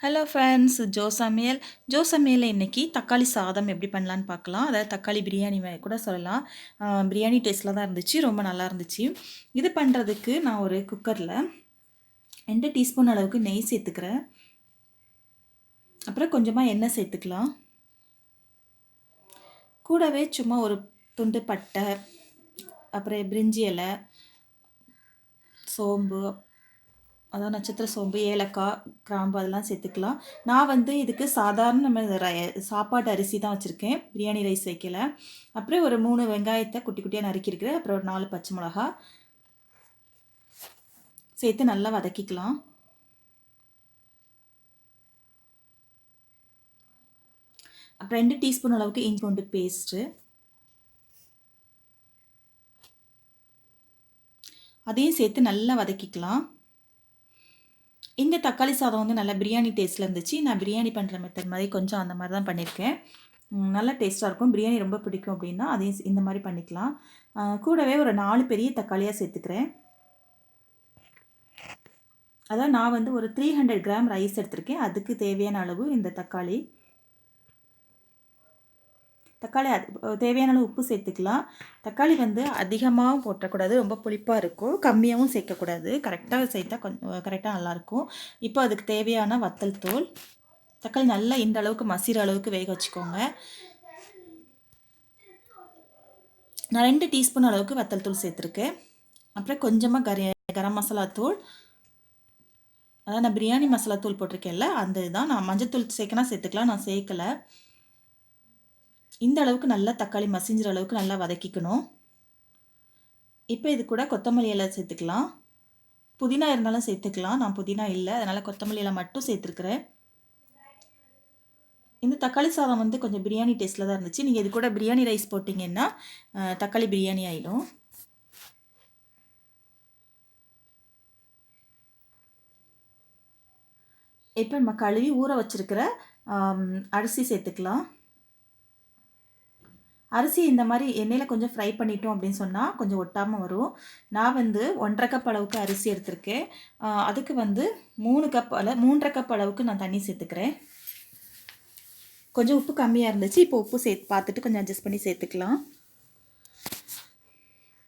Hello friends, Joe சமையல் இன்னைக்கு தக்காளி சாதம் எப்படி பண்ணலான்னு பார்க்கலாம். அதாவது தக்காளி பிரியாணி கூட சொல்லலாம். பிரியாணி டேஸ்ட்டில் தான் இருந்துச்சு, ரொம்ப நல்லா இருந்துச்சு. இது பண்ணுறதுக்கு நான் ஒரு குக்கரில் 2 டீஸ்பூன் அளவுக்கு நெய் சேர்த்துக்கிறேன். அப்புறம் கொஞ்சமாக எண்ணெய் சேர்த்துக்கலாம். கூடவே சும்மா ஒரு துண்டு பட்டை, அப்புறம் பிரிஞ்சி இலை, சோம்பு, அதான் நட்சத்திர சோம்பு, ஏலக்காய், கிராம்பு அதெல்லாம் சேர்த்துக்கலாம். நான் வந்து இதுக்கு சாதாரண நம்ம சாப்பாட்டு அரிசி தான் வச்சுருக்கேன், பிரியாணி ரைஸ் வைக்கல. அப்புறம் ஒரு 3 வெங்காயத்தை குட்டி குட்டியாக நறுக்கியிருக்கிறேன். அப்புறம் ஒரு 4 பச்சை மிளகா சேர்த்து நல்லா வதக்கிக்கலாம். அப்புறம் 2 டீஸ்பூன் அளவுக்கு இஞ்சி பூண்டு பேஸ்ட்டு, அதையும் சேர்த்து நல்லா வதக்கிக்கலாம். இந்த தக்காளி சாதம் வந்து நல்லா பிரியாணி டேஸ்ட்டில் இருந்துச்சு. நான் பிரியாணி பண்ணுற மெத்தட் மாதிரி கொஞ்சம் அந்த மாதிரி தான் பண்ணியிருக்கேன். நல்லா டேஸ்ட்டாக இருக்கும். பிரியாணி ரொம்ப பிடிக்கும் அப்படின்னா அதையும் இந்த மாதிரி பண்ணிக்கலாம். கூடவே ஒரு 4 பெரிய தக்காளியாக சேர்த்துக்கிறேன். அதான் நான் வந்து ஒரு 300 கிராம் ரைஸ் எடுத்திருக்கேன். அதுக்கு தேவையான அளவு இந்த தக்காளி தேவையான அளவு உப்பு சேர்த்துக்கலாம். தக்காளி வந்து அதிகமாகவும் போட்டக்கூடாது, ரொம்ப புளிப்பாக இருக்கும். கம்மியாகவும் சேர்க்கக்கூடாது. கரெக்டாக சேர்த்தா கரெக்டாக நல்லாயிருக்கும். இப்போ அதுக்கு தேவையான வத்தல் தூள், தக்காளி நல்லா இந்த அளவுக்கு மசிற அளவுக்கு வேக வச்சுக்கோங்க. நான் 2 டீஸ்பூன் அளவுக்கு வத்தல் தூள் சேர்த்துருக்கேன். அப்புறம் கொஞ்சமாக கரம் மசாலா தூள், அதான் நான் பிரியாணி மசாலா தூள் போட்டிருக்கேன்ல அந்த இதுதான். நான் மஞ்சள் தூள் சேர்க்கனா சேர்த்துக்கலாம், நான் சேர்க்கலை. இந்த அளவுக்கு நல்லா தக்காளி மசிஞ்சிற அளவுக்கு நல்லா வதக்கிக்கணும். இப்போ இது கூட கொத்தமல்லி இலை சேர்த்துக்கலாம். புதினா இருந்தாலும் சேர்த்துக்கலாம். நான் புதினா இல்லை, அதனால் கொத்தமல்லி இலை மட்டும் சேர்த்துருக்குறேன். இந்த தக்காளி சாதம் வந்து கொஞ்சம் பிரியாணி டேஸ்ட்டில் தான் இருந்துச்சு. நீங்கள் இது கூட பிரியாணி ரைஸ் போட்டிங்கன்னா தக்காளி பிரியாணி ஆகிடும். இப்போ நம்ம கழுவி ஊற வச்சுருக்கிற அரிசி சேர்த்துக்கலாம். அரிசி இந்த மாதிரி எண்ணெயில் கொஞ்சம் ஃப்ரை பண்ணிட்டோம் அப்படின்னு சொன்னால் கொஞ்சம் ஒட்டாமல் வரும். நான் வந்து 1.5 கப் அளவுக்கு அரிசி எடுத்திருக்கேன். அதுக்கு வந்து 3.5 கப் அளவுக்கு நான் தண்ணி சேர்த்துக்கிறேன். கொஞ்சம் உப்பு கம்மியாக இருந்துச்சு. இப்போ உப்பு பார்த்துட்டு கொஞ்சம் அட்ஜஸ்ட் பண்ணி சேர்த்துக்கலாம்.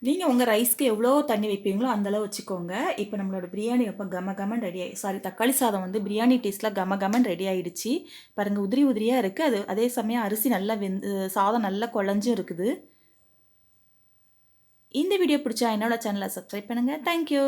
நீங்கள் உங்கள் ரைஸ்க்கு எவ்வளோ தண்ணி வைப்பீங்களோ அந்தளவு வச்சுக்கோங்க. இப்போ நம்மளோட பிரியாணி ரொம்ப கம ரெடி தக்காளி சாதம் வந்து பிரியாணி டேஸ்ட்டில் கம ரெடி ஆகிடுச்சு. பாருங்கள், உதிரி உதிரியாக இருக்குது. அதே சமயம் அரிசி நல்லா சாதம் நல்லா குழஞ்சும் இருக்குது. இந்த வீடியோ பிடிச்சா என்னோட சேனலை சப்ஸ்கிரைப் பண்ணுங்கள். தேங்க்யூ.